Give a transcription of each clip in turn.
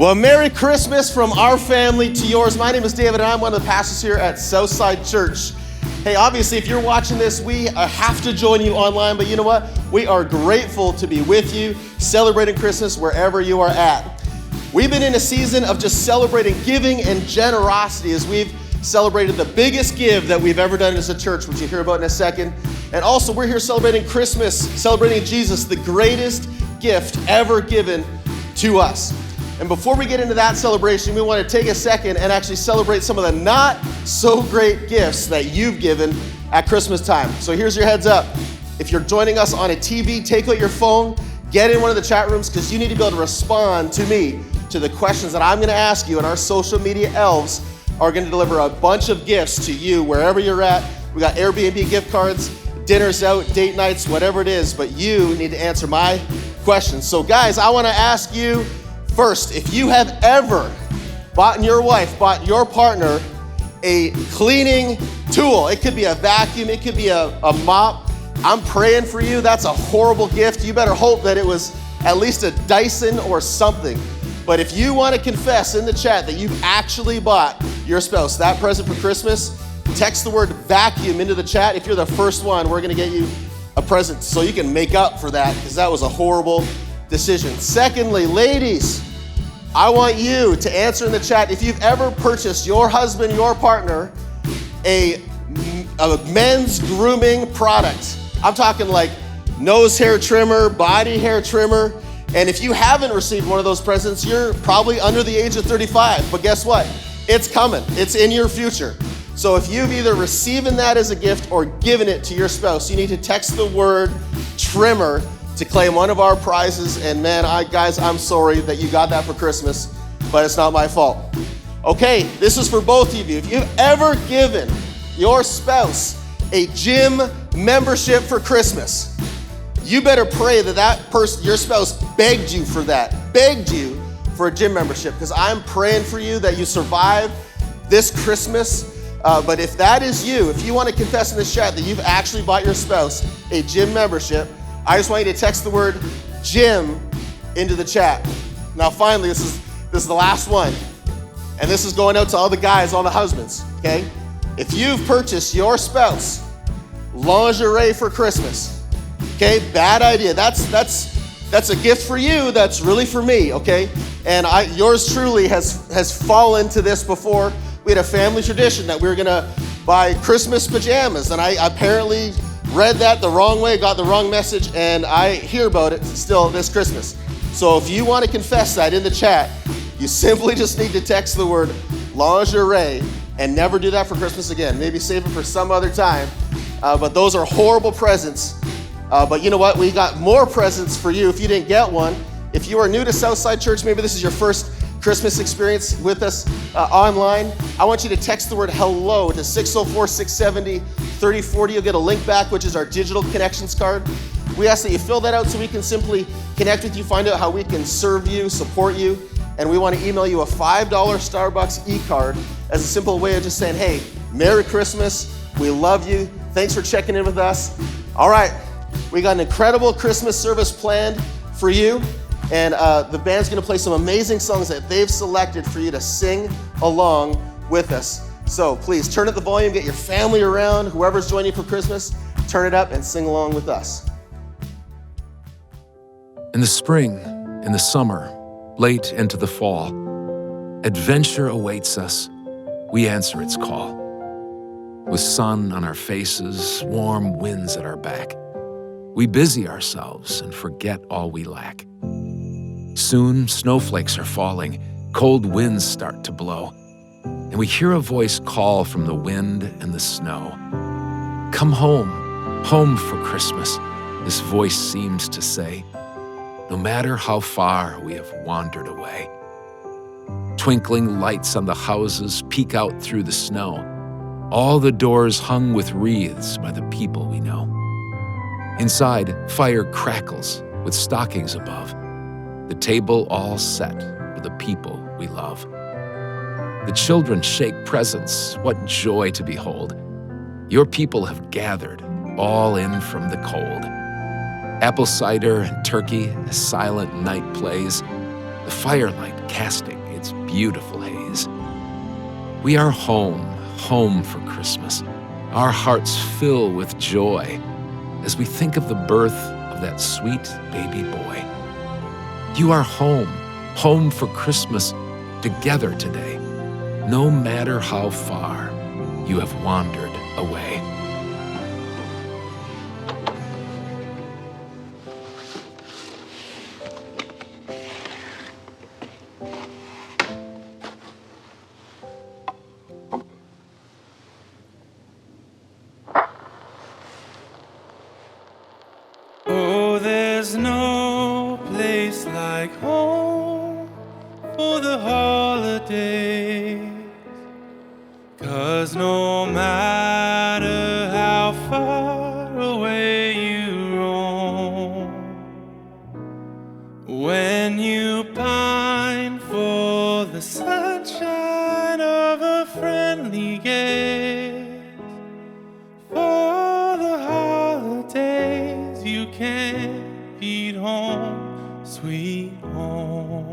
Well, Merry Christmas from our family to yours. My name is David, and I'm one of the pastors here at Southside Church. Hey, obviously, if you're watching this, we have to join you online, but you know what? We are grateful to be with you, celebrating Christmas wherever you are at. We've been in a season of just celebrating giving and generosity as we've celebrated the biggest give that we've ever done as a church, which you'll hear about in a second. And also, we're here celebrating Christmas, celebrating Jesus, the greatest gift ever given to us. And before we get into that celebration, we want to take a second and actually celebrate some of the not so great gifts that you've given at Christmas time. So here's your heads up. If you're joining us on a TV, take out your phone, get in one of the chat rooms, because you need to be able to respond to me, to the questions that I'm going to ask you, and our social media elves are going to deliver a bunch of gifts to you wherever you're at. We got Airbnb gift cards, dinners out, date nights, whatever it is, but you need to answer my questions. So guys, I want to ask you first, if you have ever bought your partner a cleaning tool, it could be a vacuum, it could be a mop, I'm praying for you. That's a horrible gift. You better hope that it was at least a Dyson or something. But if you want to confess in the chat that you've actually bought your spouse that present for Christmas, text the word vacuum into the chat. If you're the first one, we're going to get you a present so you can make up for that, because that was a horrible decision. Secondly, ladies, I want you to answer in the chat if you've ever purchased your husband, your partner, a men's grooming product. I'm talking like nose hair trimmer, body hair trimmer. And if you haven't received one of those presents, you're probably under the age of 35. But guess what? It's coming. It's in your future. So if you've either received that as a gift or given it to your spouse, you need to text the word trimmer to claim one of our prizes. And man, guys, I'm sorry that you got that for Christmas, but it's not my fault. Okay, this is for both of you. If you've ever given your spouse a gym membership for Christmas, you better pray that person, your spouse, begged you for a gym membership, because I'm praying for you that you survive this Christmas. But if that is you, if you want to confess in this chat that you've actually bought your spouse a gym membership, I just want you to text the word gym into the chat. Now finally, this is the last one. And this is going out to all the guys, all the husbands, okay? If you've purchased your spouse lingerie for Christmas, okay, bad idea. That's a gift for you. That's really for me, okay? And yours truly has fallen to this before. We had a family tradition that we were gonna buy Christmas pajamas, and I apparently read that the wrong way, got the wrong message, and I hear about it still this Christmas. So if you want to confess that in the chat, you simply just need to text the word lingerie and never do that for Christmas again. Maybe save it for some other time. But those are horrible presents. But you know what? We got more presents for you if you didn't get one. If you are new to Southside Church, maybe this is your first Christmas experience with us online, I want you to text the word hello to 604-670-3040. You'll get a link back, which is our digital connections card. We ask that you fill that out so we can simply connect with you, find out how we can serve you, support you, and we want to email you a $5 Starbucks e-card as a simple way of just saying, hey, Merry Christmas, we love you, thanks for checking in with us. All right, we got an incredible Christmas service planned for you. And the band's gonna play some amazing songs that they've selected for you to sing along with us. So please turn up the volume, get your family around, whoever's joining you for Christmas, turn it up and sing along with us. In the spring, in the summer, late into the fall, adventure awaits us. We answer its call. With sun on our faces, warm winds at our back, we busy ourselves and forget all we lack. Soon, snowflakes are falling, cold winds start to blow, and we hear a voice call from the wind and the snow. Come home, home for Christmas, this voice seems to say, no matter how far we have wandered away. Twinkling lights on the houses peek out through the snow, all the doors hung with wreaths by the people we know. Inside, fire crackles with stockings above, the table all set for the people we love. The children shake presents, what joy to behold. Your people have gathered, all in from the cold. Apple cider and turkey, a silent night plays. the firelight casting its beautiful haze. We are home, home for Christmas. Our hearts fill with joy as we think of the birth of that sweet baby boy. You are home, home for Christmas together today, no matter how far you have wandered away. Oh, there's no place like home for the holidays, 'cause no matter how far away you roam, when you pine for the sunshine of a friendly gaze, for the holidays you can't beat home, sweet home.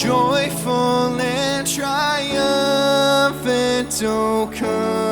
joyful and triumphant, oh come.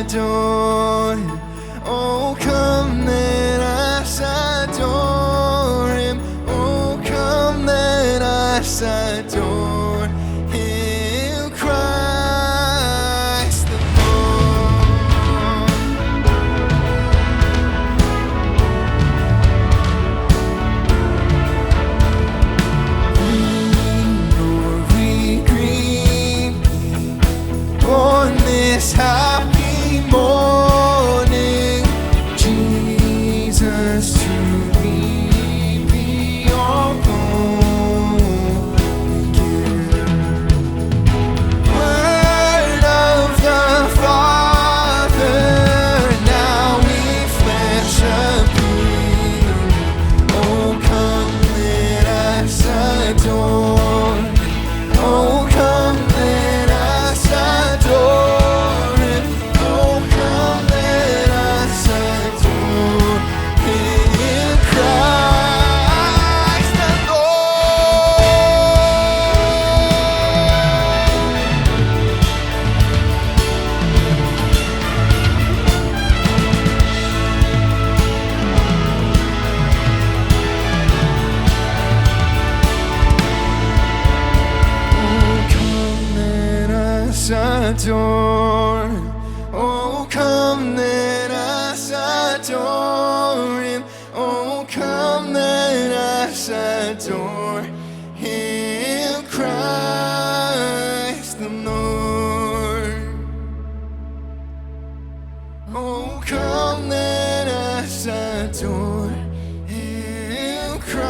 adore him. Oh, come, let us adore him. Oh, come, let us adore him, Christ the Lord. Lord, we greet on this happy morning, Jesus, to thee be all glory. Word of the Father, now we flesh appear. Oh, come, let us adore. Oh, come, let us adore him. Oh, come, let us adore him, Christ the adore him. Oh, come, let us adore him. Oh, come, let us adore him, Christ the Lord. Oh, come, let us adore him, Christ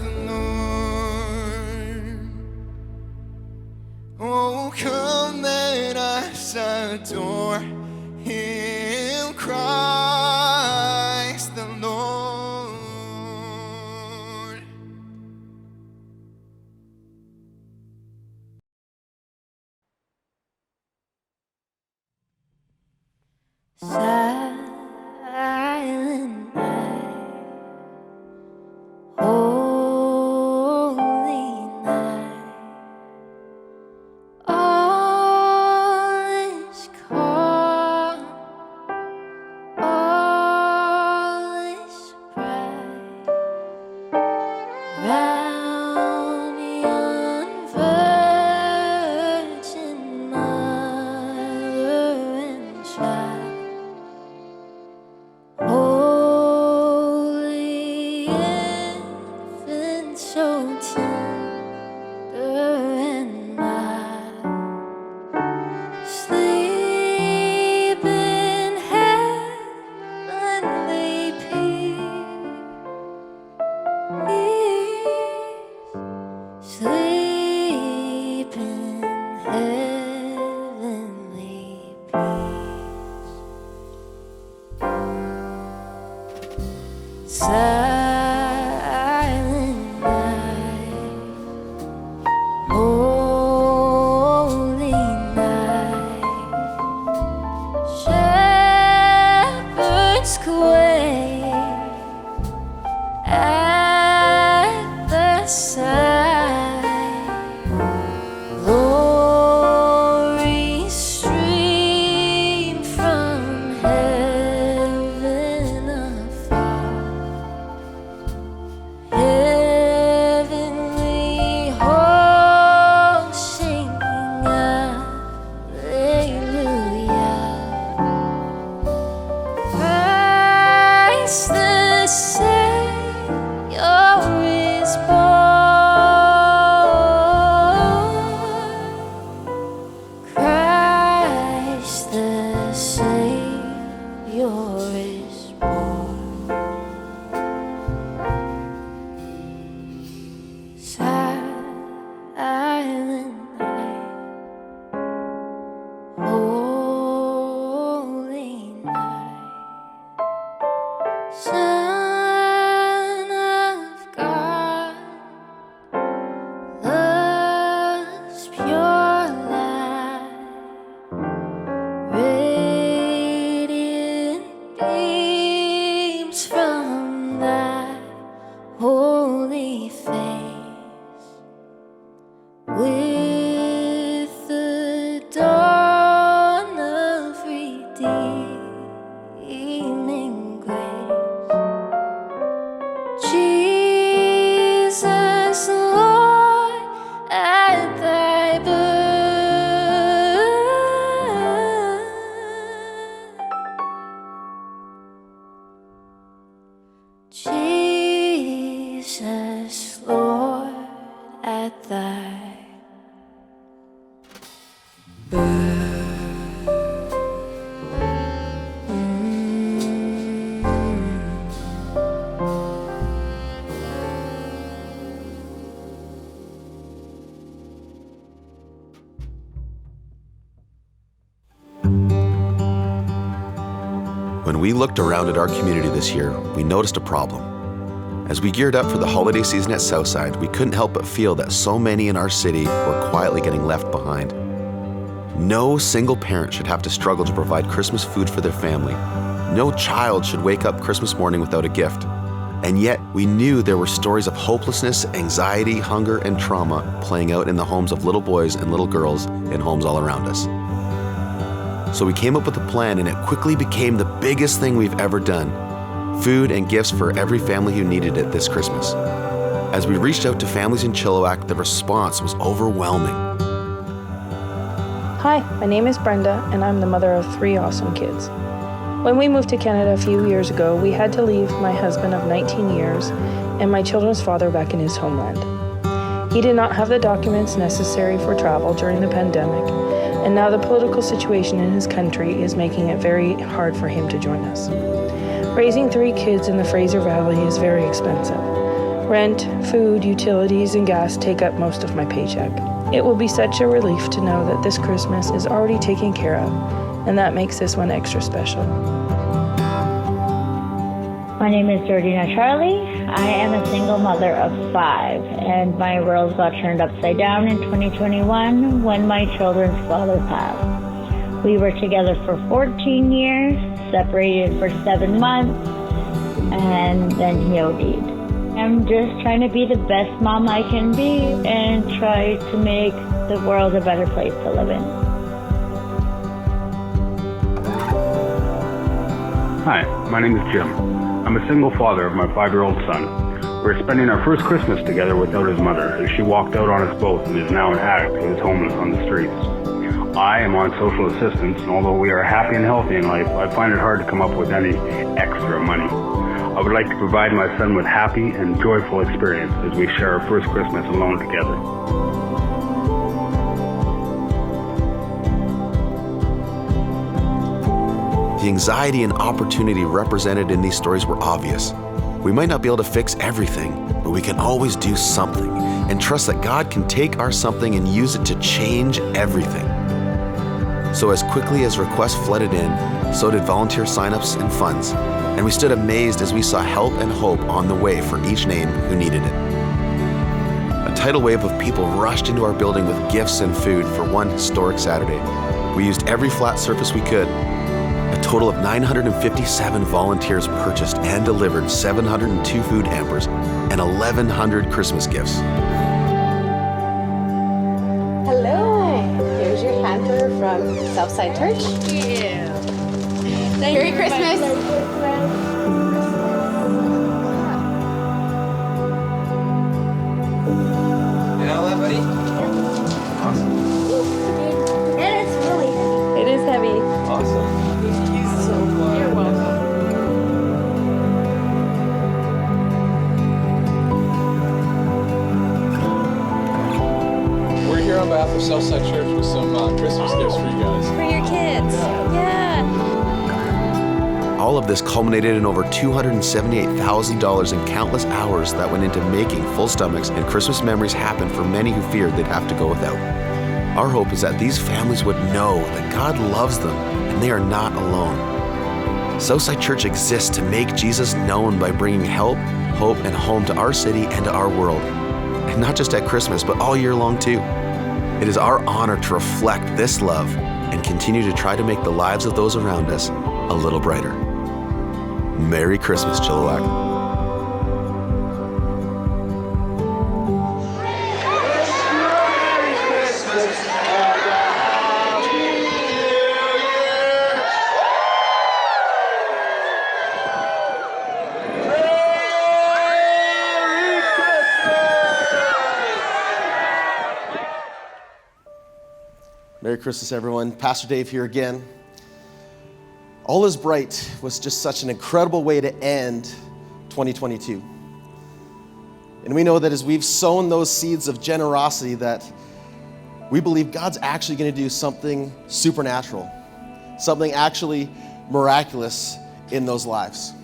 the Lord. Oh, come, let us adore him, Christ the Lord. Silent night, holy night, all is calm, all is bright, round yon virgin mother and child. Holy infant, so tender and mild, sleep in heavenly peace, sleep in heavenly peace. Silent night, holy night, shepherds quake at the sight, glory stream from heaven afar. Heavenly hosts singing Alleluia. Christ the Savior is born. Christ the Savior is born. Silent night, holy night, Son of God, love's pure light, radiant beams from thy holy face. With When we looked around at our community this year, we noticed a problem. As we geared up for the holiday season at Southside, we couldn't help but feel that so many in our city were quietly getting left behind. No single parent should have to struggle to provide Christmas food for their family. No child should wake up Christmas morning without a gift. And yet, we knew there were stories of hopelessness, anxiety, hunger, and trauma playing out in the homes of little boys and little girls in homes all around us. So we came up with a plan, and it quickly became the biggest thing we've ever done. Food and gifts for every family who needed it this Christmas. As we reached out to families in Chilliwack, the response was overwhelming. Hi, my name is Brenda, and I'm the mother of 3 awesome kids. When we moved to Canada a few years ago, we had to leave my husband of 19 years and my children's father back in his homeland. He did not have the documents necessary for travel during the pandemic, and now the political situation in his country is making it very hard for him to join us. Raising 3 kids in the Fraser Valley is very expensive. Rent, food, utilities, and gas take up most of my paycheck. It will be such a relief to know that this Christmas is already taken care of, and that makes this one extra special. My name is Georgina Charlie. I am a single mother of 5, and my world got turned upside down in 2021 when my children's father passed. We were together for 14 years, separated for 7 months, and then he OD'd. I'm just trying to be the best mom I can be and try to make the world a better place to live in. Hi, my name is Jim. I'm a single father of my 5-year-old son. We're spending our first Christmas together without his mother, as she walked out on us both and is now an addict who is homeless on the streets. I am on social assistance, and although we are happy and healthy in life, I find it hard to come up with any extra money. I would like to provide my son with happy and joyful experience as we share our first Christmas alone together. The anxiety and opportunity represented in these stories were obvious. We might not be able to fix everything, but we can always do something and trust that God can take our something and use it to change everything. So as quickly as requests flooded in, so did volunteer signups and funds, and we stood amazed as we saw help and hope on the way for each name who needed it. A tidal wave of people rushed into our building with gifts and food for one historic Saturday. We used every flat surface we could. A total of 957 volunteers purchased and delivered 702 food hampers and 1,100 Christmas gifts. Hello, here's your hamper from Southside Church. Yeah. Merry Christmas. You know that, buddy? Awesome. And it's really heavy. It is heavy. Awesome. He's so fun. You're welcome. We're here on behalf of Southside Church with some Christmas gifts for you guys. For your kids. Yeah. All of this culminated in over $278,000 in countless hours that went into making full stomachs and Christmas memories happen for many who feared they'd have to go without. Our hope is that these families would know that God loves them and they are not alone. Southside Church exists to make Jesus known by bringing help, hope, and home to our city and to our world. And not just at Christmas, but all year long too. It is our honor to reflect this love and continue to try to make the lives of those around us a little brighter. Merry Christmas, Chilliwack. Merry Christmas, everyone. Pastor Dave here again. All is Bright was just such an incredible way to end 2022. And we know that as we've sown those seeds of generosity, that we believe God's actually going to do something supernatural, something actually miraculous in those lives.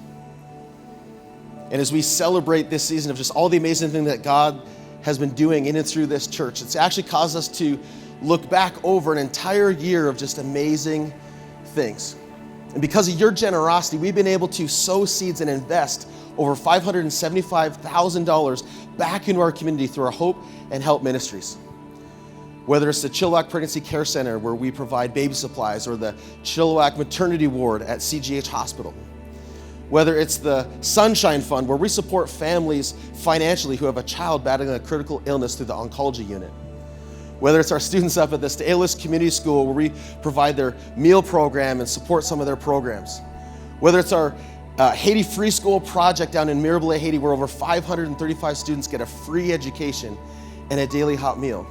And as we celebrate this season of just all the amazing things that God has been doing in and through this church, it's actually caused us to look back over an entire year of just amazing things. And because of your generosity, we've been able to sow seeds and invest over $575,000 back into our community through our Hope and Help ministries. Whether it's the Chilliwack Pregnancy Care Center, where we provide baby supplies, or the Chilliwack Maternity Ward at CGH Hospital. Whether it's the Sunshine Fund, where we support families financially who have a child battling a critical illness through the oncology unit. Whether it's our students up at the Stales Community School, where we provide their meal program and support some of their programs. Whether it's our Haiti Free School project down in Mirabel, Haiti, where over 535 students get a free education and a daily hot meal.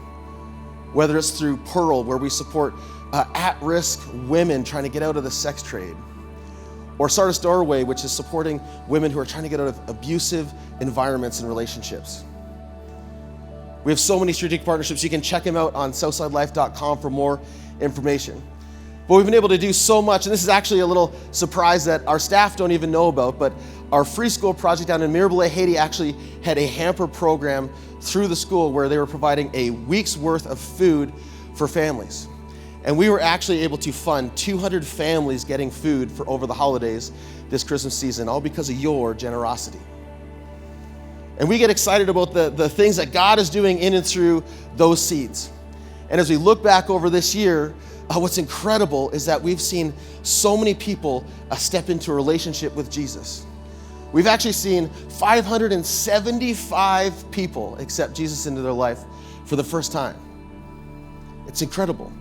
Whether it's through Pearl, where we support at-risk women trying to get out of the sex trade. Or Sardis Doorway, which is supporting women who are trying to get out of abusive environments and relationships. We have so many strategic partnerships. You can check them out on southsidelife.com for more information. But we've been able to do so much, and this is actually a little surprise that our staff don't even know about, but our free school project down in Mirabel, Haiti actually had a hamper program through the school where they were providing a week's worth of food for families. And we were actually able to fund 200 families getting food for over the holidays this Christmas season, all because of your generosity. And we get excited about the things that God is doing in and through those seeds. And as we look back over this year, what's incredible is that we've seen so many people step into a relationship with Jesus. We've actually seen 575 people accept Jesus into their life for the first time. It's incredible.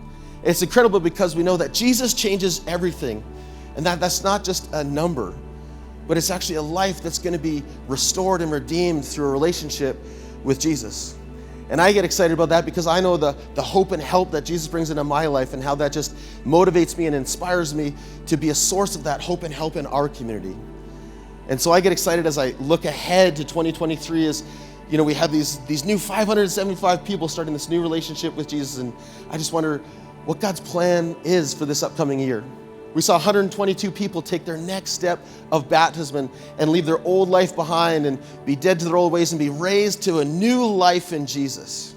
It's incredible because we know that Jesus changes everything, and that's not just a number, but it's actually a life that's going to be restored and redeemed through a relationship with Jesus. And I get excited about that because I know the hope and help that Jesus brings into my life and how that just motivates me and inspires me to be a source of that hope and help in our community. And so I get excited as I look ahead to 2023 as, you know, we have these new 575 people starting this new relationship with Jesus, and I just wonder what God's plan is for this upcoming year. We saw 122 people take their next step of baptism and leave their old life behind and be dead to their old ways and be raised to a new life in Jesus.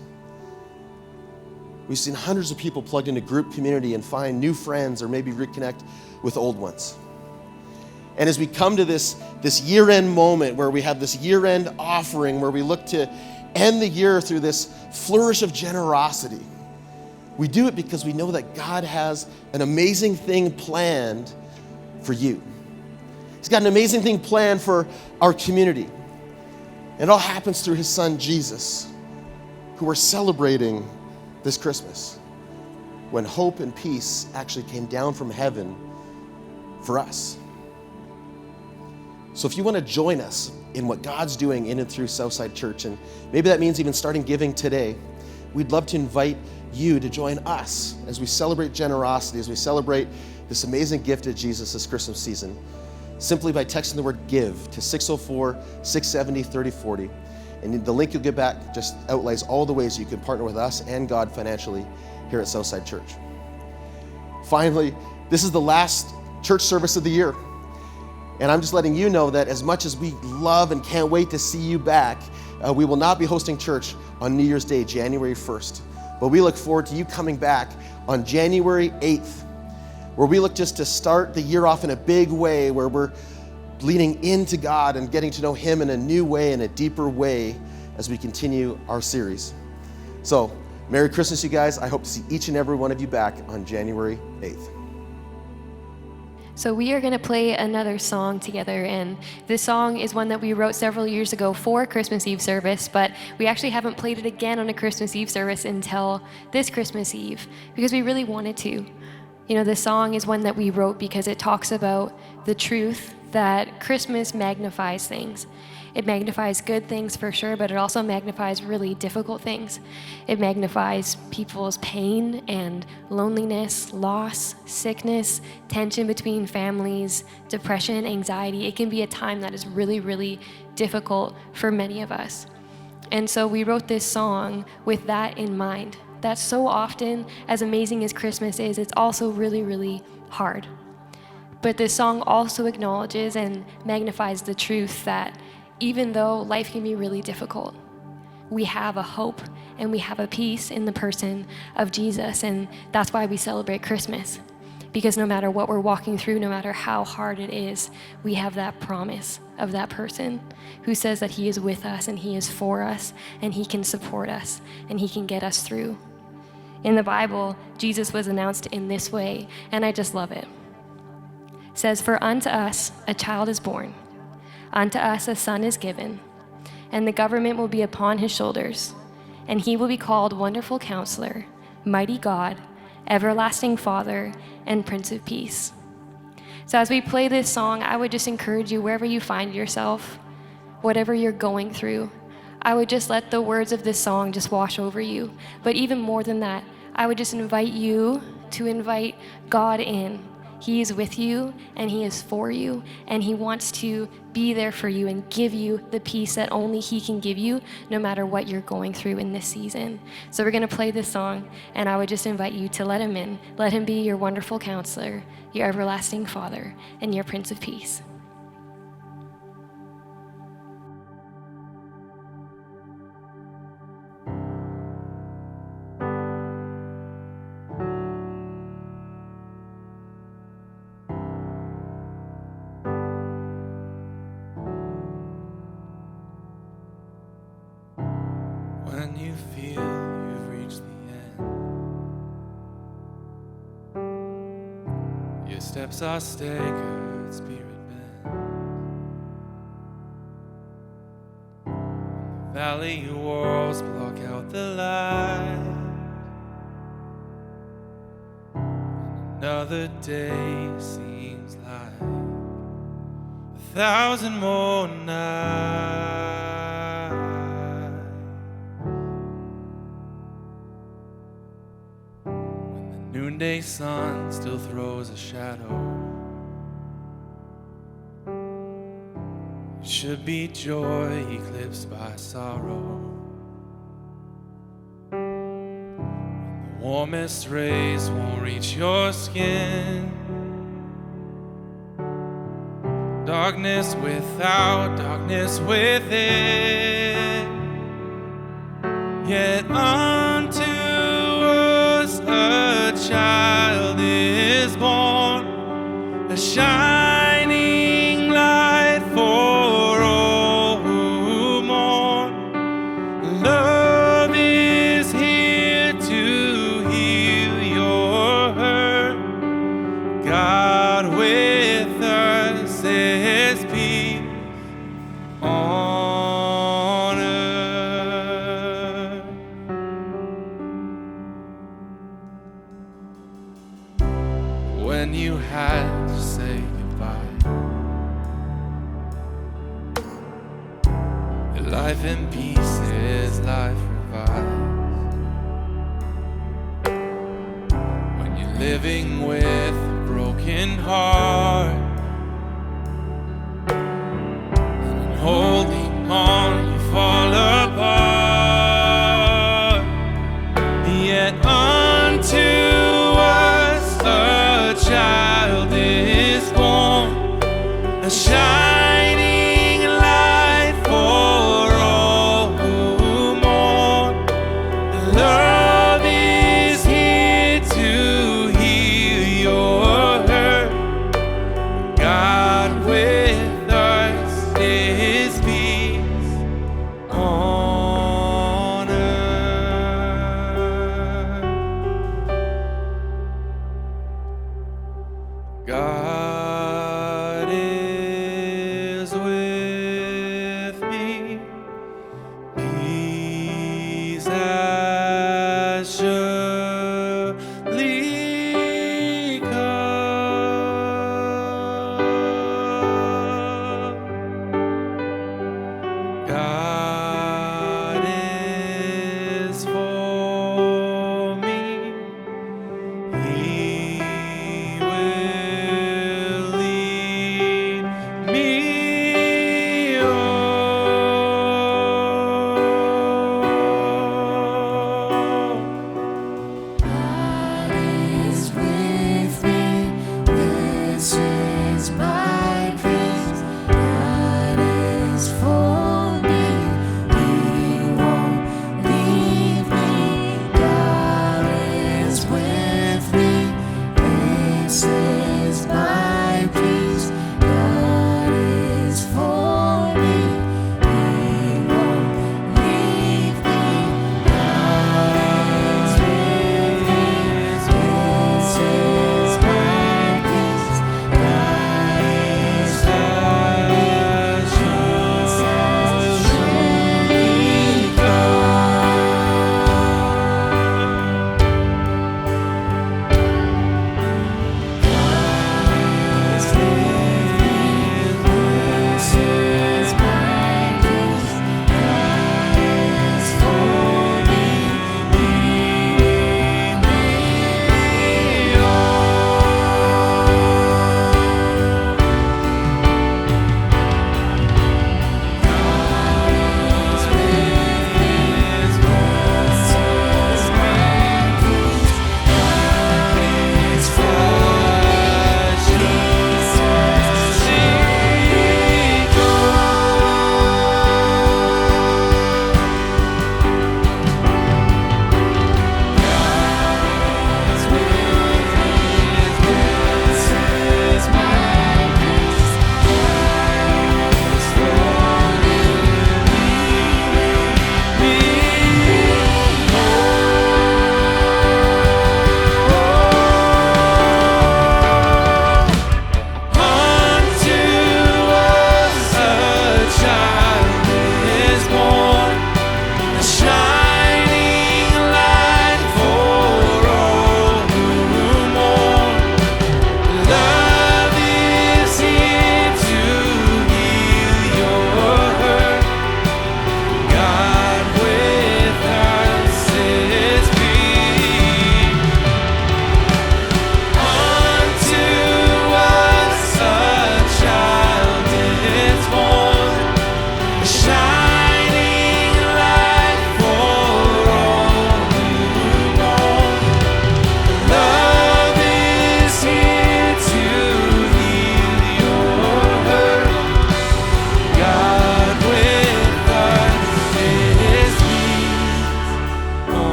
We've seen hundreds of people plugged into group community and find new friends or maybe reconnect with old ones. And as we come to this year-end moment where we have this year-end offering where we look to end the year through this flourish of generosity, we do it because we know that God has an amazing thing planned for you. He's got an amazing thing planned for our community. And it all happens through his son, Jesus, who we're celebrating this Christmas, when hope and peace actually came down from heaven for us. So if you want to join us in what God's doing in and through Southside Church, and maybe that means even starting giving today, we'd love to invite you to join us as we celebrate generosity, as we celebrate this amazing gift of Jesus this Christmas season, simply by texting the word GIVE to 604-670-3040. And the link you'll get back just outlines all the ways you can partner with us and God financially here at Southside Church. Finally, this is the last church service of the year. And I'm just letting you know that as much as we love and can't wait to see you back, we will not be hosting church on New Year's Day, January 1st. But we look forward to you coming back on January 8th, where we look just to start the year off in a big way, where we're leaning into God and getting to know him in a new way, in a deeper way, as we continue our series. So, Merry Christmas, you guys. I hope to see each and every one of you back on January 8th. So we are going to play another song together, and this song is one that we wrote several years ago for Christmas Eve service, but we actually haven't played it again on a Christmas Eve service until this Christmas Eve, because we really wanted to. You know, this song is one that we wrote because it talks about the truth that Christmas magnifies things. It magnifies good things for sure, but it also magnifies really difficult things. It magnifies people's pain and loneliness, loss, sickness, tension between families, depression, anxiety. It can be a time that is really, really difficult for many of us. And so we wrote this song with that in mind, that so often, as amazing as Christmas is, it's also really, really hard. But this song also acknowledges and magnifies the truth that even though life can be really difficult, we have a hope and we have a peace in the person of Jesus, and that's why we celebrate Christmas. Because no matter what we're walking through, no matter how hard it is, we have that promise of that person who says that he is with us and he is for us and he can support us and he can get us through. In the Bible, Jesus was announced in this way, and I just love it. It says, "For unto us a child is born, unto us a son is given, and the government will be upon his shoulders, and he will be called Wonderful Counselor, Mighty God, Everlasting Father, and Prince of Peace." So as we play this song, I would just encourage you, wherever you find yourself, whatever you're going through, I would just let the words of this song just wash over you. But even more than that, I would just invite you to invite God in. He is with you, and he is for you, and he wants to be there for you and give you the peace that only he can give you, no matter what you're going through in this season. So we're going to play this song, and I would just invite you to let him in. Let him be your wonderful counselor, your everlasting Father, and your Prince of Peace. When you feel you've reached the end, your steps are staggered, spirit bent. The valley walls block out the light, and another day seems like 1,000 more nights. Noonday sun still throws a shadow. It should be joy eclipsed by sorrow. When the warmest rays won't reach your skin, darkness without, darkness within. Yet unto us a child is born, a shining light for all who mourn. Love is here to heal your hurt. God with us is peace on earth. When you had to say goodbye, your life in pieces, life revives. When you're living with a broken heart, and in holding on you fall apart. Yet unto us a child is born, a shining light for all who mourn. Love is here to heal your hurt. God with us is peace on earth. God is with me. Peace has surely come. God is for me. He will lead me on.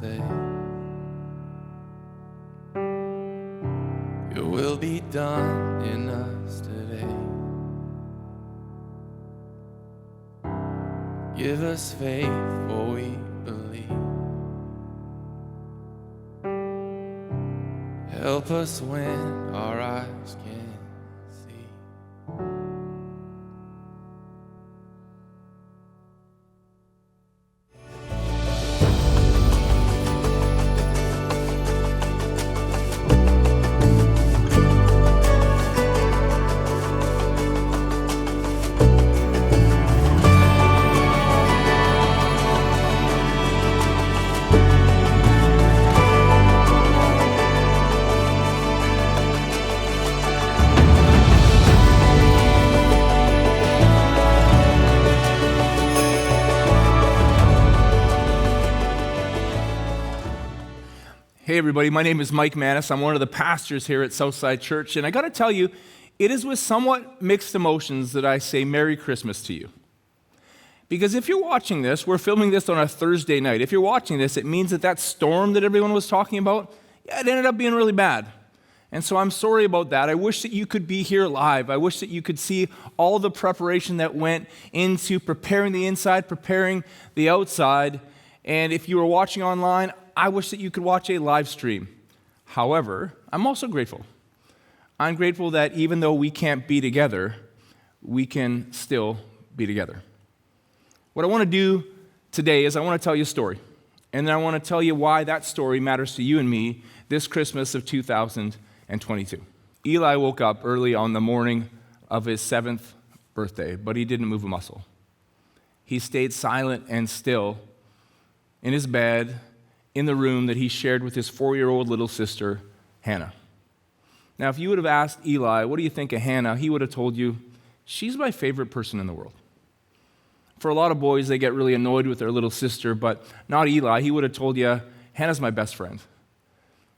stay. Your will be done in us today. Give us faith, for we believe. Help us when our eyes can't see. Hey everybody, my name is Mike Manis. I'm one of the pastors here at Southside Church, and I got to tell you, it is with somewhat mixed emotions that I say Merry Christmas to you. Because if you're watching this, we're filming this on a Thursday night. If you're watching this, it means that storm that everyone was talking about, it ended up being really bad. And so I'm sorry about that. I wish that you could be here live. I wish that you could see all the preparation that went into preparing the inside, preparing the outside. And if you were watching online, I wish that you could watch a live stream. However, I'm also grateful. I'm grateful that even though we can't be together, we can still be together. What I want to do today is I want to tell you a story. And then I want to tell you why that story matters to you and me this Christmas of 2022. Eli woke up early on the morning of his 7th birthday, but he didn't move a muscle. He stayed silent and still in his bed, in the room that he shared with his 4-year-old little sister, Hannah. Now, if you would have asked Eli, what do you think of Hannah? He would have told you, she's my favorite person in the world. For a lot of boys, they get really annoyed with their little sister, but not Eli. He would have told you, Hannah's my best friend.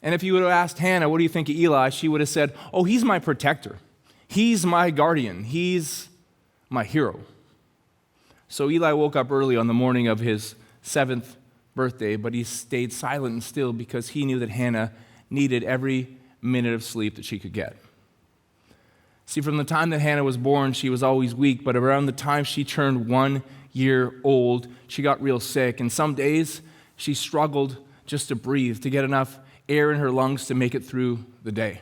And if you would have asked Hannah, what do you think of Eli? She would have said, oh, he's my protector. He's my guardian. He's my hero. So Eli woke up early on the morning of his 7th birthday, but he stayed silent and still because he knew that Hannah needed every minute of sleep that she could get. See, from the time that Hannah was born, she was always weak, but around the time she turned 1 year old, she got real sick, and some days she struggled just to breathe, to get enough air in her lungs to make it through the day.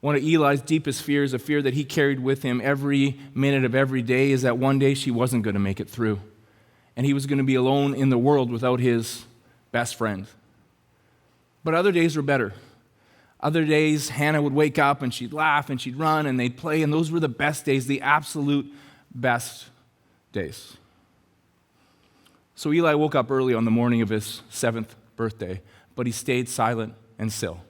One of Eli's deepest fears, a fear that he carried with him every minute of every day, is that one day she wasn't going to make it through. And he was going to be alone in the world without his best friend. But other days were better. Other days, Hannah would wake up and she'd laugh and she'd run and they'd play, and those were the best days, the absolute best days. So Eli woke up early on the morning of his 7th birthday, but he stayed silent and still.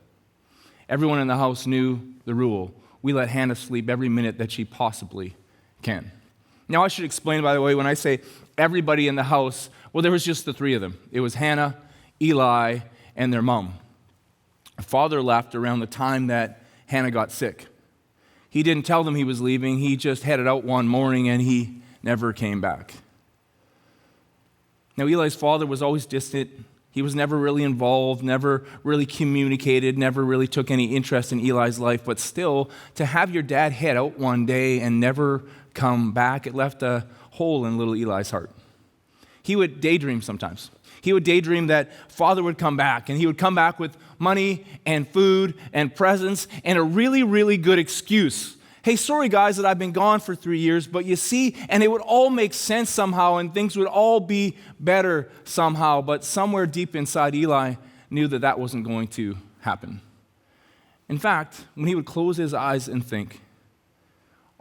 Everyone in the house knew the rule. We let Hannah sleep every minute that she possibly can. Now, I should explain, by the way, when I say everybody in the house, well, there was just the 3 of them. It was Hannah, Eli, and their mom. Father left around the time that Hannah got sick. He didn't tell them he was leaving. He just headed out one morning, and he never came back. Now, Eli's father was always distant. He was never really involved, never really communicated, never really took any interest in Eli's life. But still, to have your dad head out one day and never come back, it left a hole in little Eli's heart. He would daydream sometimes. He would daydream that father would come back, and he would come back with money and food and presents and a really, really good excuse. Hey, sorry guys that I've been gone for 3 years, but you see, and it would all make sense somehow, and things would all be better somehow, but somewhere deep inside, Eli knew that that wasn't going to happen. In fact, when he would close his eyes and think,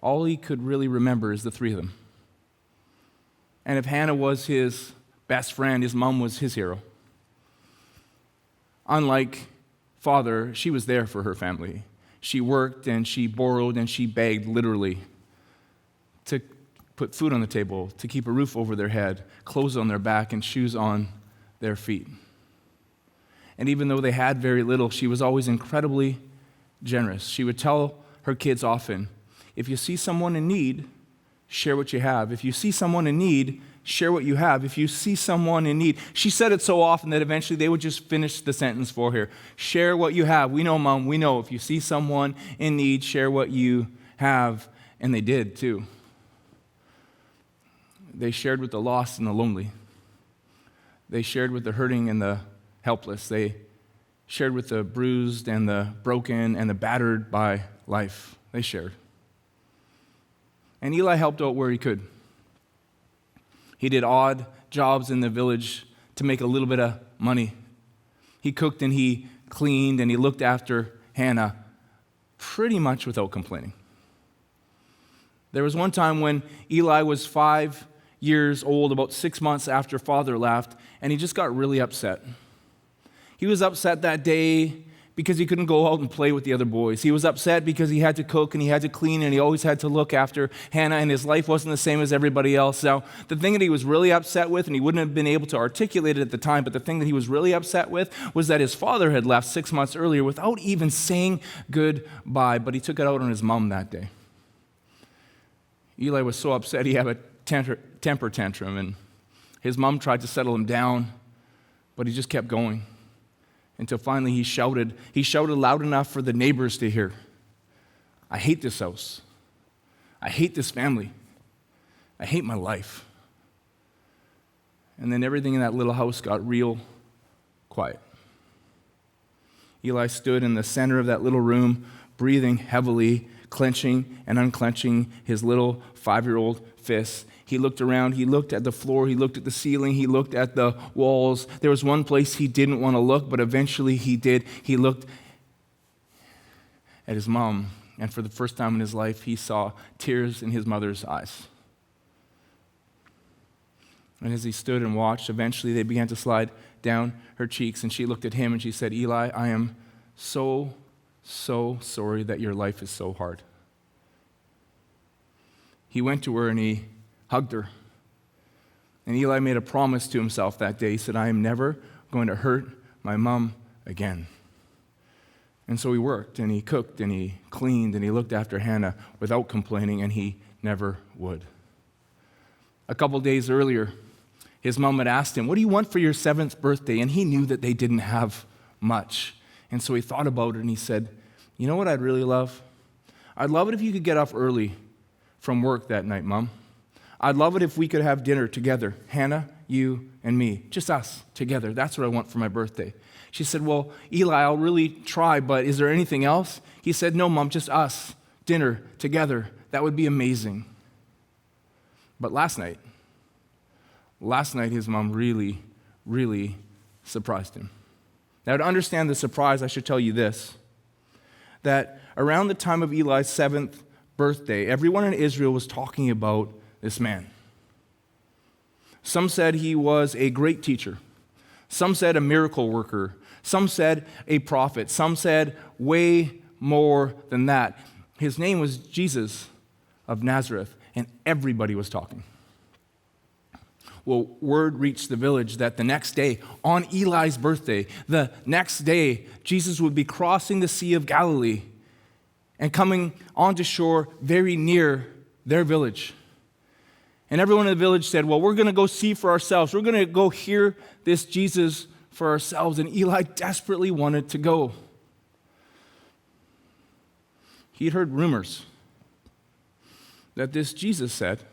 all he could really remember is the 3 of them. And if Hannah was his best friend, his mom was his hero. Unlike father, she was there for her family. She worked and she borrowed and she begged, literally, to put food on the table, to keep a roof over their head, clothes on their back, and shoes on their feet. And even though they had very little, she was always incredibly generous. She would tell her kids often, if you see someone in need, share what you have. If you see someone in need, share what you have. If you see someone in need. She said it so often that eventually they would just finish the sentence for her. Share what you have. We know, Mom, we know if you see someone in need, share what you have. And they did too. They shared with the lost and the lonely. They shared with the hurting and the helpless. They shared with the bruised and the broken and the battered by life. They shared. And Eli helped out where he could. He did odd jobs in the village to make a little bit of money. He cooked and he cleaned and he looked after Hannah pretty much without complaining. There was one time when Eli was 5 years old, about 6 months after father left, and he just got really upset. He was upset that day because he couldn't go out and play with the other boys. He was upset because he had to cook and he had to clean and he always had to look after Hannah, and his life wasn't the same as everybody else. Now, the thing that he was really upset with, and he wouldn't have been able to articulate it at the time, but the thing that he was really upset with was that his father had left 6 months earlier without even saying goodbye, but he took it out on his mom that day. Eli was so upset he had a temper tantrum, and his mom tried to settle him down, but he just kept going until finally he shouted loud enough for the neighbors to hear, "I hate this house. I hate this family. I hate my life." And then everything in that little house got real quiet. Eli stood in the center of that little room, breathing heavily, clenching and unclenching his little 5-year-old fists. He looked around, he looked at the floor, he looked at the ceiling, he looked at the walls. There was one place he didn't want to look, but eventually he did. He looked at his mom, and for the first time in his life, he saw tears in his mother's eyes. And as he stood and watched, eventually they began to slide down her cheeks, and she looked at him and she said, "Eli, I am so sorry that your life is so hard." He went to her and he hugged her. And Eli made a promise to himself that day. He said, "I am never going to hurt my mom again." And so he worked and he cooked and he cleaned and he looked after Hannah without complaining, and he never would. A couple days earlier, his mom had asked him, "What do you want for your 7th birthday?" And he knew that they didn't have much. And so he thought about it and he said, "You know what I'd really love? I'd love it if you could get up early from work that night, Mom. I'd love it if we could have dinner together, Hannah, you, and me, just us together. That's what I want for my birthday." She said, "Well, Eli, I'll really try, but is there anything else?" He said, "No, Mom, just us, dinner together. That would be amazing." But last night, his mom really surprised him. Now, to understand the surprise, I should tell you this, that around the time of Eli's 7th birthday, everyone in Israel was talking about this man. Some said he was a great teacher. Some said a miracle worker. Some said a prophet. Some said way more than that. His name was Jesus of Nazareth, and everybody was talking. Well, word reached the village that the next day, on Eli's birthday, the next day, Jesus would be crossing the Sea of Galilee and coming onto shore very near their village. And everyone in the village said, "Well, we're going to go see for ourselves. We're going to go hear this Jesus for ourselves." And Eli desperately wanted to go. He'd heard rumors that this Jesus said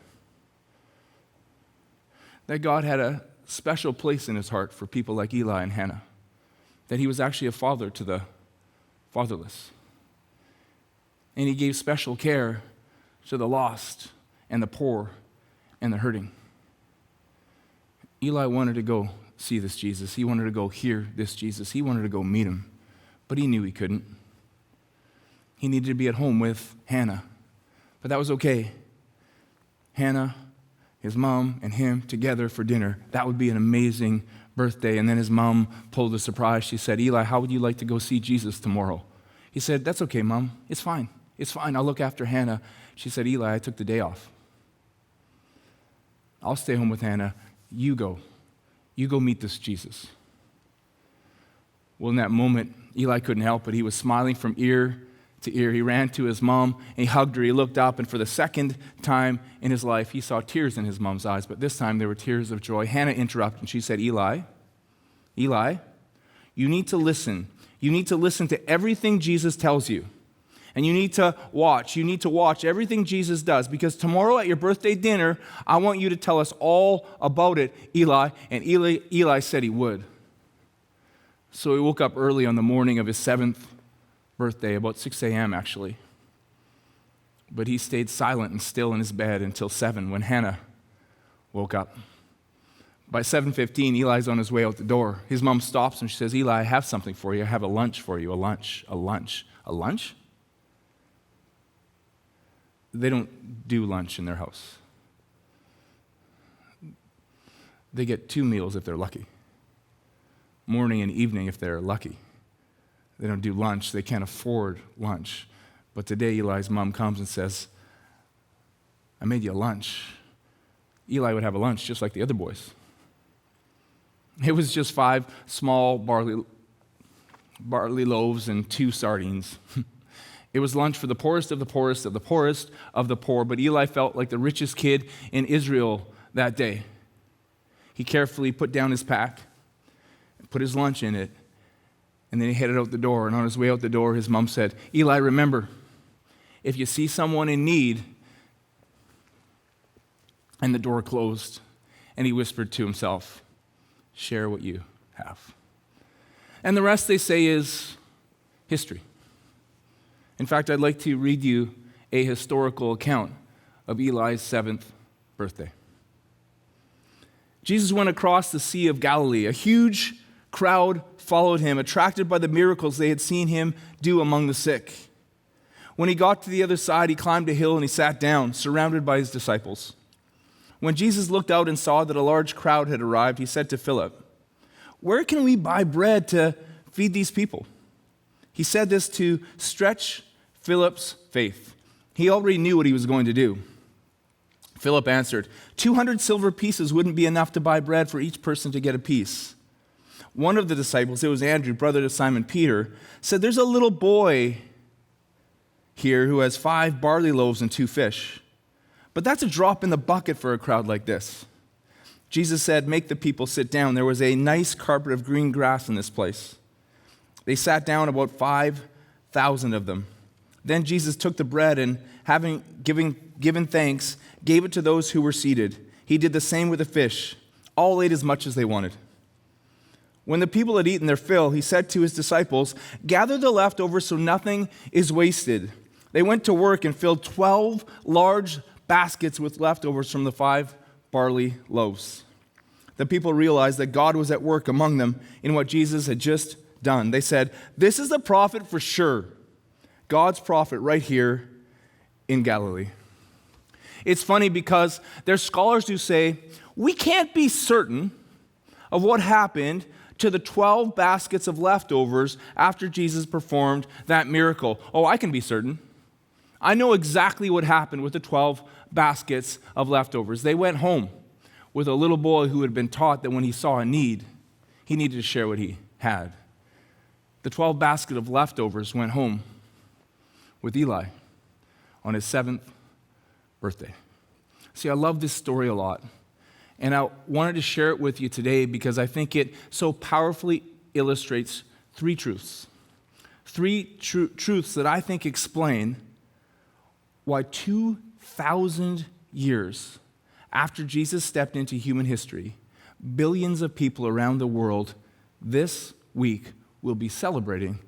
that God had a special place in his heart for people like Eli and Hannah, that he was actually a father to the fatherless. And he gave special care to the lost and the poor and the hurting. Eli wanted to go see this Jesus. He wanted to go hear this Jesus. He wanted to go meet him, but he knew he couldn't. He needed to be at home with Hannah, but that was okay. Hannah, his mom, and him together for dinner. That would be an amazing birthday. And then his mom pulled a surprise. She said, "Eli, how would you like to go see Jesus tomorrow?" He said, "That's okay, Mom. It's fine. It's fine. I'll look after Hannah." She said, "Eli, I took the day off. I'll stay home with Hannah. You go. You go meet this Jesus." Well, in that moment, Eli couldn't help it. He was smiling from ear to ear. He ran to his mom and he hugged her. He looked up, and for the second time in his life, he saw tears in his mom's eyes, but this time they were tears of joy. Hannah interrupted and she said, Eli, you need to listen. You need to listen to everything Jesus tells you. And you need to watch. You need to watch everything Jesus does, because tomorrow at your birthday dinner, I want you to tell us all about it, Eli. And Eli said he would. So he woke up early on the morning of his 7th birthday, about 6 a.m. actually. But he stayed silent and still in his bed until 7 when Hannah woke up. By 7:15, Eli's on his way out the door. His mom stops and she says, Eli, I have something for you. I have a lunch for you, a lunch. A lunch? They don't do lunch in their house. They get 2 meals if they're lucky. Morning and evening if they're lucky. They don't do lunch. They can't afford lunch. But today Eli's mom comes and says, I made you a lunch. Eli would have a lunch just like the other boys. It was just 5 small barley loaves and 2 sardines. It was lunch for the poorest of the poorest of the poorest of the poor, but Eli felt like the richest kid in Israel that day. He carefully put down his pack, put his lunch in it, and then he headed out the door. And on his way out the door, his mom said, Eli, remember, if you see someone in need, and the door closed, and he whispered to himself, share what you have. And the rest, they say, is history. In fact, I'd like to read you a historical account of Eli's 7th birthday. Jesus went across the Sea of Galilee. A huge crowd followed him, attracted by the miracles they had seen him do among the sick. When he got to the other side, he climbed a hill and he sat down, surrounded by his disciples. When Jesus looked out and saw that a large crowd had arrived, he said to Philip, where can we buy bread to feed these people? He said this to stretch Philip's faith. He already knew what he was going to do. Philip answered, 200 silver pieces wouldn't be enough to buy bread for each person to get a piece. One of the disciples, it was Andrew, brother to Simon Peter, said, there's a little boy here who has 5 barley loaves and 2 fish. But that's a drop in the bucket for a crowd like this. Jesus said, make the people sit down. There was a nice carpet of green grass in this place. They sat down, about 5,000 of them. Then Jesus took the bread and, having given thanks, gave it to those who were seated. He did the same with the fish. All ate as much as they wanted. When the people had eaten their fill, he said to his disciples, gather the leftovers so nothing is wasted. They went to work and filled 12 large baskets with leftovers from the 5 barley loaves. The people realized that God was at work among them in what Jesus had just done. They said, this is the prophet for sure. God's prophet right here in Galilee. It's funny because there's scholars who say, we can't be certain of what happened to the 12 baskets of leftovers after Jesus performed that miracle. Oh, I can be certain. I know exactly what happened with the 12 baskets of leftovers. They went home with a little boy who had been taught that when he saw a need, he needed to share what he had. The 12 basket of leftovers went home with Eli on his 7th birthday. See, I love this story a lot, and I wanted to share it with you today because I think it so powerfully illustrates 3 truths. 3 truths that I think explain why 2,000 years after Jesus stepped into human history, billions of people around the world this week will be celebrating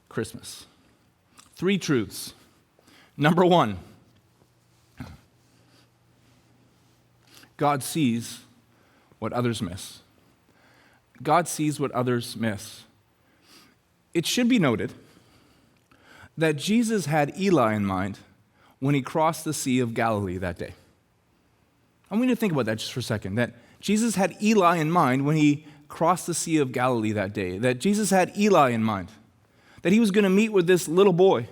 Christmas. 3 truths. Number 1, God sees what others miss. God sees what others miss. It should be noted that Jesus had Eli in mind when he crossed the Sea of Galilee that day. I want you to think about that just for a second, that Jesus had Eli in mind when he crossed the Sea of Galilee that day, that Jesus had Eli in mind, that he was going to meet with this little boy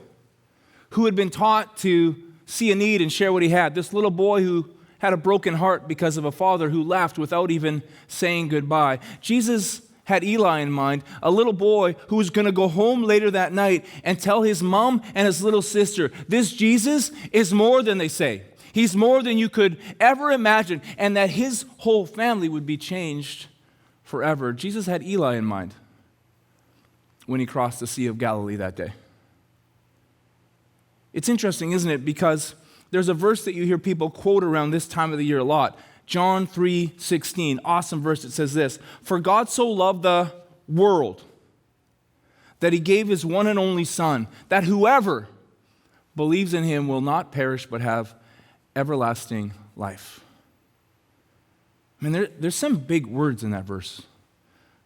who had been taught to see a need and share what he had, this little boy who had a broken heart because of a father who left without even saying goodbye. Jesus had Eli in mind, a little boy who was going to go home later that night and tell his mom and his little sister, this Jesus is more than they say. He's more than you could ever imagine, and that his whole family would be changed forever. Jesus had Eli in mind when he crossed the Sea of Galilee that day. It's interesting, isn't it? Because there's a verse that you hear people quote around this time of the year a lot. John 3:16, awesome verse. It says this, "For God so loved the world that he gave his one and only Son, that whoever believes in him will not perish but have everlasting life." I mean, there's some big words in that verse.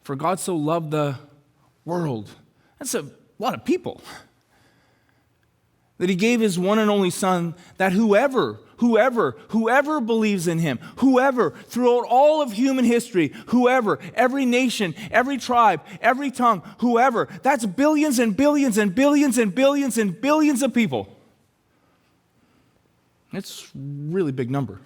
For God so loved the world. That's a lot of people. That he gave his one and only Son, that whoever believes in him, whoever, throughout all of human history, whoever, every nation, every tribe, every tongue, whoever, that's billions and billions and billions and billions and billions of people. It's a really big number.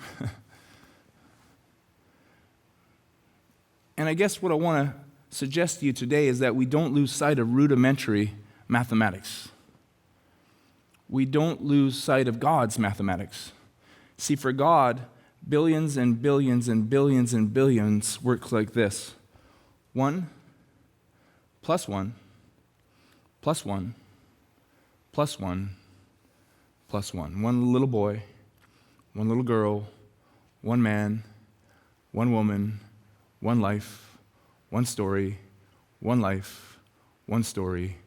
And I guess what I want to suggest to you today is that we don't lose sight of rudimentary mathematics. We don't lose sight of God's mathematics. See, for God, billions and billions and billions and billions works like this. 1 plus 1 plus 1 plus 1 plus 1. One little boy, one little girl, one man, one woman, one life, one story, one life, one story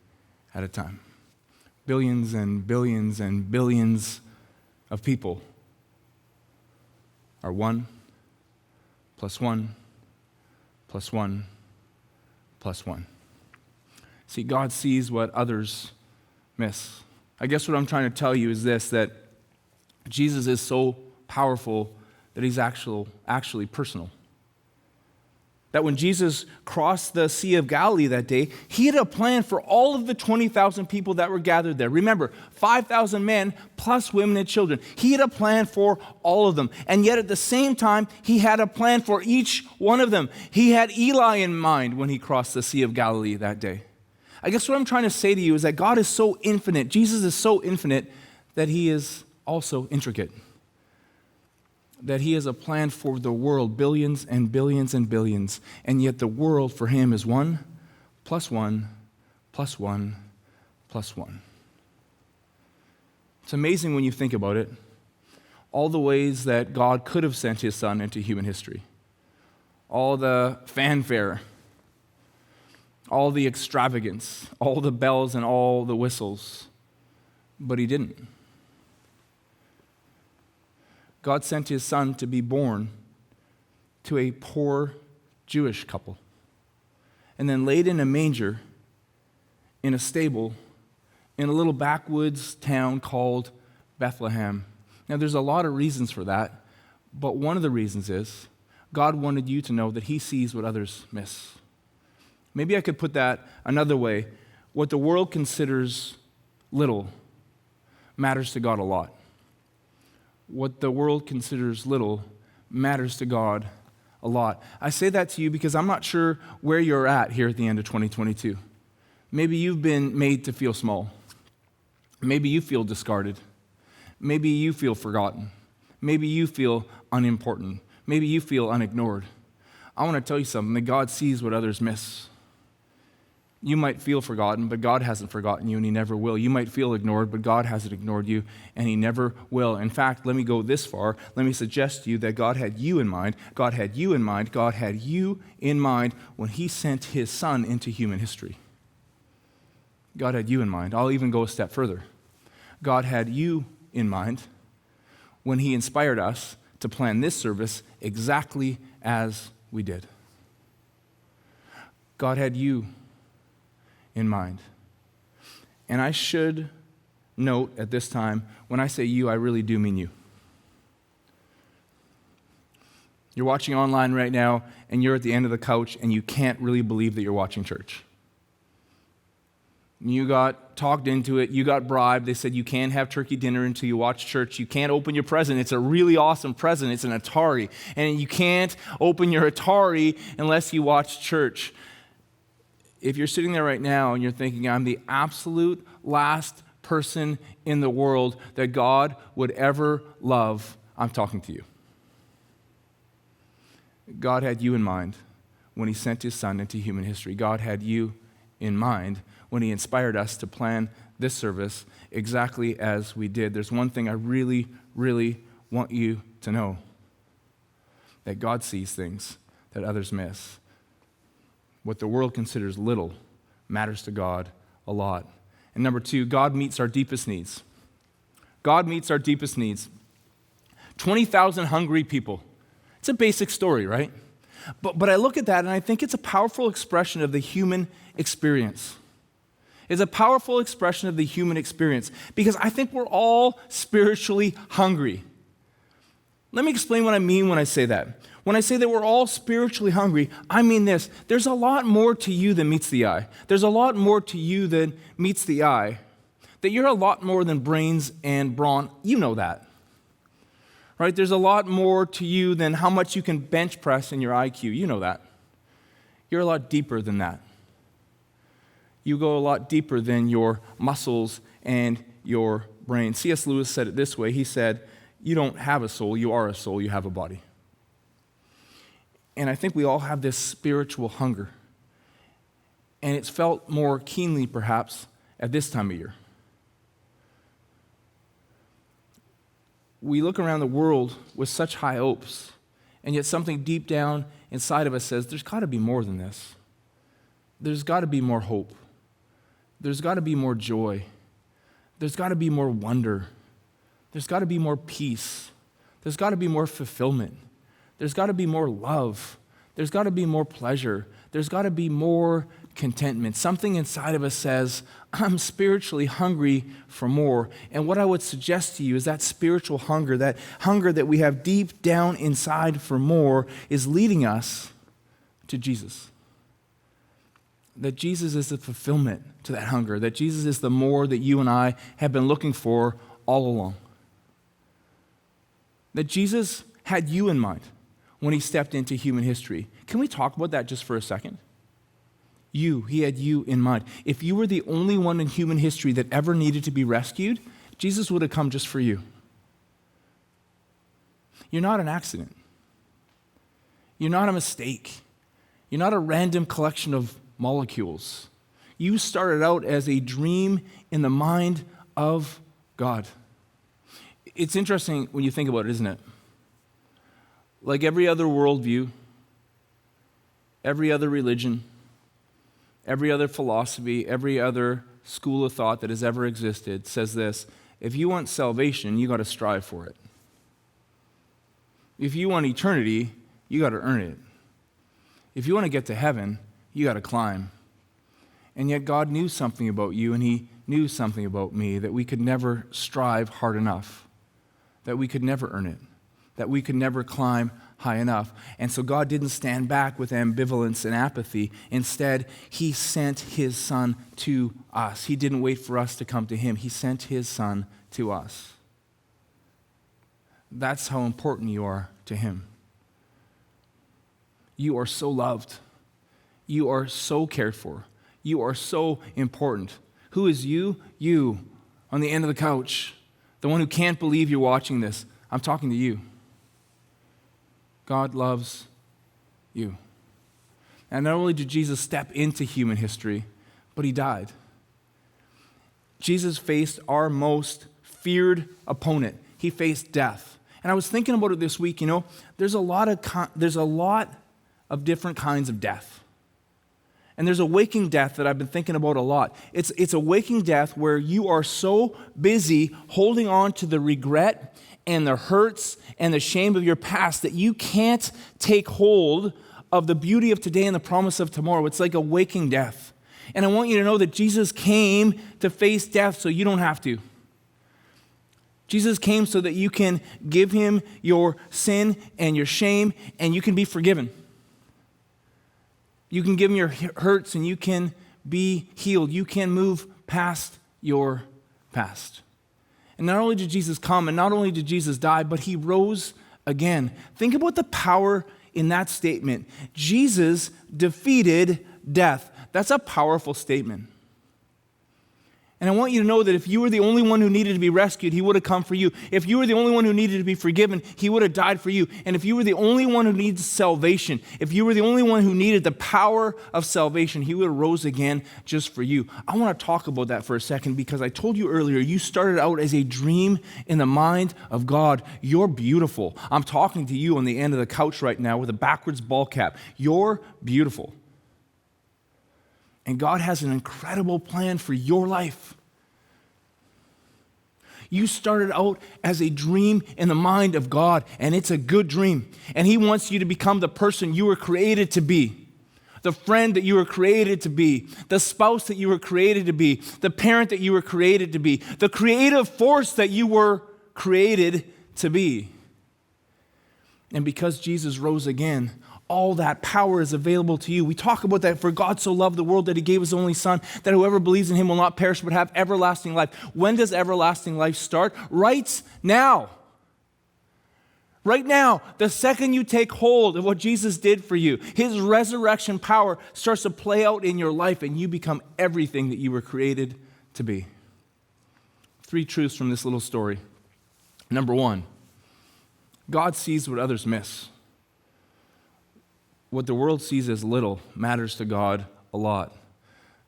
at a time. Billions and billions and billions of people are 1 plus 1 plus 1 plus 1. See, God sees what others miss. I guess what I'm trying to tell you is this, that Jesus is so powerful that he's actually personal. That when Jesus crossed the Sea of Galilee that day, he had a plan for all of the 20,000 people that were gathered there. Remember, 5,000 men plus women and children. He had a plan for all of them. And yet at the same time, he had a plan for each one of them. He had Eli in mind when he crossed the Sea of Galilee that day. I guess what I'm trying to say to you is that God is so infinite, Jesus is so infinite, that he is also intricate. That he has a plan for the world, billions and billions and billions, and yet the world for him is 1 plus 1 plus 1 plus 1. It's amazing when you think about it, all the ways that God could have sent his Son into human history, all the fanfare, all the extravagance, all the bells and all the whistles, but he didn't. God sent his Son to be born to a poor Jewish couple and then laid in a manger in a stable in a little backwoods town called Bethlehem. Now, there's a lot of reasons for that, but one of the reasons is God wanted you to know that he sees what others miss. Maybe I could put that another way. What the world considers little matters to God a lot. What the world considers little matters to God a lot. I say that to you because I'm not sure where you're at here at the end of 2022. Maybe you've been made to feel small. Maybe you feel discarded. Maybe you feel forgotten. Maybe you feel unimportant. Maybe you feel unignored. I want to tell you something, that God sees what others miss. You might feel forgotten, but God hasn't forgotten you, and he never will. You might feel ignored, but God hasn't ignored you, and he never will. In fact, let me go this far. Let me suggest to you that God had you in mind. God had you in mind. God had you in mind when he sent his Son into human history. God had you in mind. I'll even go a step further. God had you in mind when he inspired us to plan this service exactly as we did. God had you in mind. And I should note at this time, when I say you, I really do mean you. You're watching online right now, and you're at the end of the couch, and you can't really believe that you're watching church. You got talked into it. You got bribed. They said you can't have turkey dinner until you watch church. You can't open your present. It's a really awesome present. It's an Atari. And you can't open your Atari unless you watch church. if you're sitting there right now and you're thinking, I'm the absolute last person in the world that God would ever love, I'm talking to you. God had you in mind when he sent his son into human history. God had you in mind when he inspired us to plan this service exactly as we did. There's one thing I really, really want you to know, that God sees things that others miss. What the world considers little matters to God a lot. And number two, God meets our deepest needs. God meets our deepest needs. 20,000 hungry people. It's a basic story, right? But I look at that and I think it's a powerful expression of the human experience. It's a powerful expression of the human experience because I think we're all spiritually hungry. Let me explain what I mean when I say that. When I say that we're all spiritually hungry, I mean this. There's a lot more to you than meets the eye. There's a lot more to you than meets the eye. That you're a lot more than brains and brawn. You know that. Right? There's a lot more to you than how much you can bench press in your IQ. You know that. You're a lot deeper than that. You go a lot deeper than your muscles and your brain. C.S. Lewis said it this way. He said, you don't have a soul, you are a soul, you have a body. And I think we all have this spiritual hunger. And it's felt more keenly, perhaps, at this time of year. We look around the world with such high hopes, and yet something deep down inside of us says, there's got to be more than this. There's got to be more hope. There's got to be more joy. There's got to be more wonder. There's got to be more peace. There's got to be more fulfillment. There's got to be more love. There's got to be more pleasure. There's got to be more contentment. Something inside of us says, I'm spiritually hungry for more. And what I would suggest to you is that spiritual hunger that we have deep down inside for more, is leading us to Jesus. That Jesus is the fulfillment to that hunger. That Jesus is the more that you and I have been looking for all along. That Jesus had you in mind when he stepped into human history. Can we talk about that just for a second? He had you in mind. If you were the only one in human history that ever needed to be rescued, Jesus would have come just for you. You're not an accident. You're not a mistake. You're not a random collection of molecules. You started out as a dream in the mind of God. It's interesting when you think about it, isn't it? Like every other worldview, every other religion, every other philosophy, every other school of thought that has ever existed says this: if you want salvation, you got to strive for it. If you want eternity, you got to earn it. If you want to get to heaven, you got to climb. And yet God knew something about you, and he knew something about me, that we could never strive hard enough, that we could never earn it, that we could never climb high enough. And so God didn't stand back with ambivalence and apathy. Instead, he sent his son to us. He didn't wait for us to come to him. He sent his son to us. That's how important you are to him. You are so loved. You are so cared for. You are so important. Who is you? You, on the end of the couch, the one who can't believe you're watching this. I'm talking to you. God loves you. And not only did Jesus step into human history, but he died. Jesus faced our most feared opponent. He faced death. And I was thinking about it this week, there's a lot of different kinds of death. And there's a waking death that I've been thinking about a lot. It's a waking death where you are so busy holding on to the regret and the hurts and the shame of your past that you can't take hold of the beauty of today and the promise of tomorrow. It's like a waking death. And I want you to know that Jesus came to face death so you don't have to. Jesus came so that you can give him your sin and your shame and you can be forgiven. You can give him your hurts and you can be healed. You can move past your past. And not only did Jesus come and not only did Jesus die, but he rose again. Think about the power in that statement. Jesus defeated death. That's a powerful statement. And I want you to know that if you were the only one who needed to be rescued, he would have come for you. If you were the only one who needed to be forgiven, he would have died for you. And if you were the only one who needs salvation, if you were the only one who needed the power of salvation, he would have rose again just for you. I want to talk about that for a second because I told you earlier, you started out as a dream in the mind of God. You're beautiful. I'm talking to you on the end of the couch right now with a backwards ball cap. You're beautiful. And God has an incredible plan for your life. You started out as a dream in the mind of God, and it's a good dream. And he wants you to become the person you were created to be, the friend that you were created to be, the spouse that you were created to be, the parent that you were created to be, the creative force that you were created to be. And because Jesus rose again, all that power is available to you. We talk about that. For God so loved the world that he gave his only son, that whoever believes in him will not perish but have everlasting life. When does everlasting life start? Right now. Right now, the second you take hold of what Jesus did for you, his resurrection power starts to play out in your life and you become everything that you were created to be. 3 truths from this little story. Number 1, God sees what others miss. What the world sees as little matters to God a lot.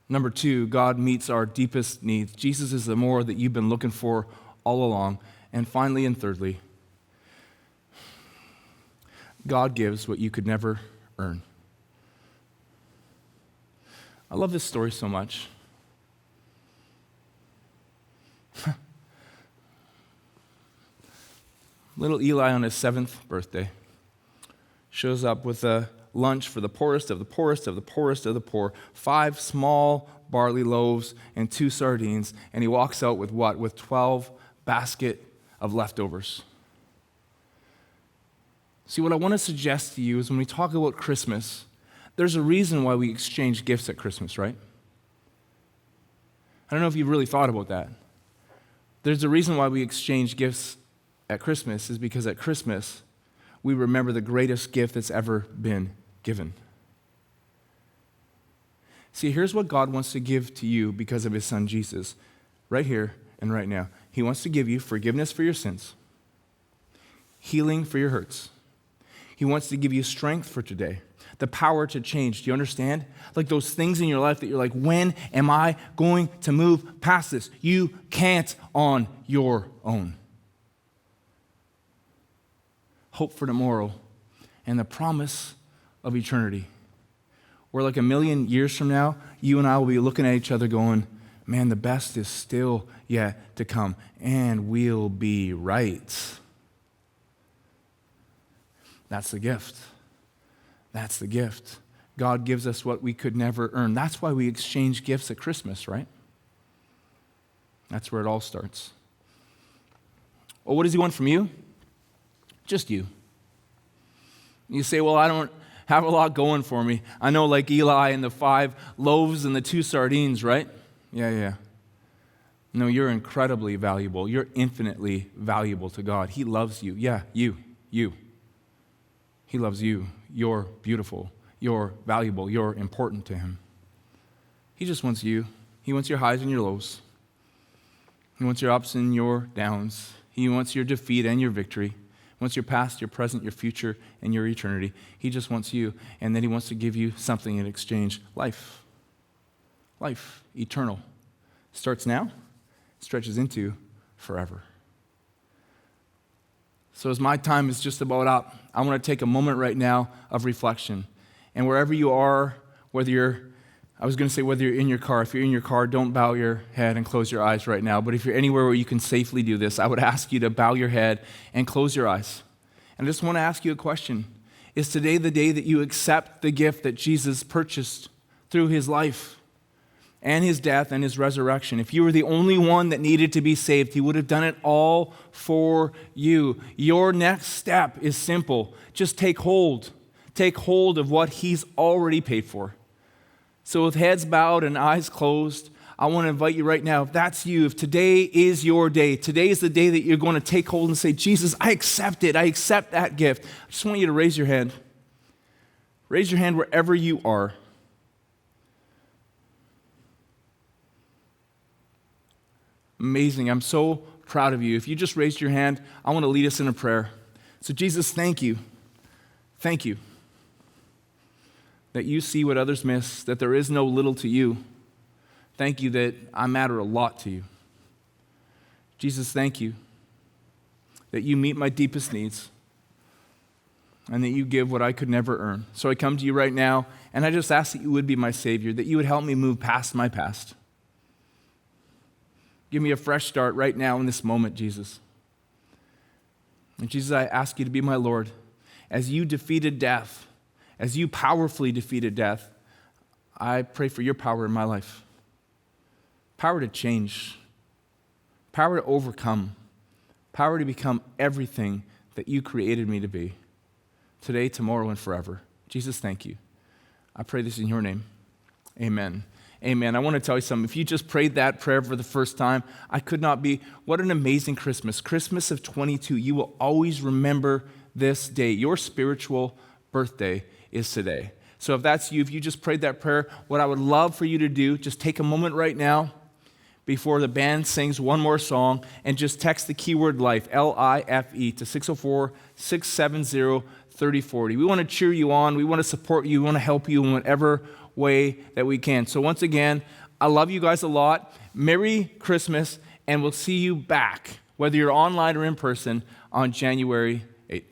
Number 2, God meets our deepest needs. Jesus is the more that you've been looking for all along. And finally and thirdly, God gives what you could never earn. I love this story so much. Little Eli on his 7th birthday shows up with a lunch for the poorest of the poorest of the poorest of the poor, 5 small barley loaves and 2 sardines, and he walks out with what? With 12 basket of leftovers. See, what I want to suggest to you is when we talk about Christmas, there's a reason why we exchange gifts at Christmas, right? I don't know if you've really thought about that. There's a reason why we exchange gifts at Christmas is because at Christmas, we remember the greatest gift that's ever been given. See, here's what God wants to give to you because of his son Jesus, right here and right now. He wants to give you forgiveness for your sins, healing for your hurts. He wants to give you strength for today, the power to change. Do you understand? Like those things in your life that you're like, when am I going to move past this? You can't on your own. Hope for tomorrow and the promise of eternity. Where like 1,000,000 years from now, you and I will be looking at each other going, man, the best is still yet to come, and we'll be right. That's the gift. That's the gift. God gives us what we could never earn. That's why we exchange gifts at Christmas, right? That's where it all starts. Well, what does he want from you? Just you. You say, well, I don't have a lot going for me. I know like Eli and the 5 loaves and the 2 sardines, right? Yeah. No, you're incredibly valuable. You're infinitely valuable to God. He loves you. Yeah, you. He loves you. You're beautiful. You're valuable. You're important to him. He just wants you. He wants your highs and your lows. He wants your ups and your downs. He wants your defeat and your victory. He wants your past, your present, your future, and your eternity. He just wants you, and then he wants to give you something in exchange. Life. Life. Eternal. Starts now, stretches into forever. So as my time is just about up, I want to take a moment right now of reflection. And wherever you are, whether you're in your car, if you're in your car, don't bow your head and close your eyes right now. But if you're anywhere where you can safely do this, I would ask you to bow your head and close your eyes. And I just want to ask you a question. Is today the day that you accept the gift that Jesus purchased through his life and his death and his resurrection? If you were the only one that needed to be saved, he would have done it all for you. Your next step is simple. Just take hold. Take hold of what he's already paid for. So with heads bowed and eyes closed, I want to invite you right now, if that's you, if today is your day, today is the day that you're going to take hold and say, Jesus, I accept it. I accept that gift. I just want you to raise your hand. Raise your hand wherever you are. Amazing. I'm so proud of you. If you just raised your hand, I want to lead us in a prayer. So Jesus, thank you. Thank you that you see what others miss, that there is no little to you. Thank you that I matter a lot to you. Jesus, thank you that you meet my deepest needs and that you give what I could never earn. So I come to you right now, and I just ask that you would be my Savior, that you would help me move past my past. Give me a fresh start right now in this moment, Jesus. And Jesus, I ask you to be my Lord. As you defeated death, as you powerfully defeated death, I pray for your power in my life. Power to change, power to overcome, power to become everything that you created me to be, today, tomorrow, and forever. Jesus, thank you. I pray this in your name. Amen. Amen. I want to tell you something. If you just prayed that prayer for the first time, I could not be. What an amazing Christmas. Christmas of 22. You will always remember this day. Your spiritual birthday is today. So if that's you, if you just prayed that prayer, what I would love for you to do, just take a moment right now before the band sings one more song and just text the keyword LIFE, L-I-F-E, to 604-670-3040. We want to cheer you on. We want to support you. We want to help you in whatever way that we can. So once again, I love you guys a lot. Merry Christmas, and we'll see you back, whether you're online or in person, on January 8th.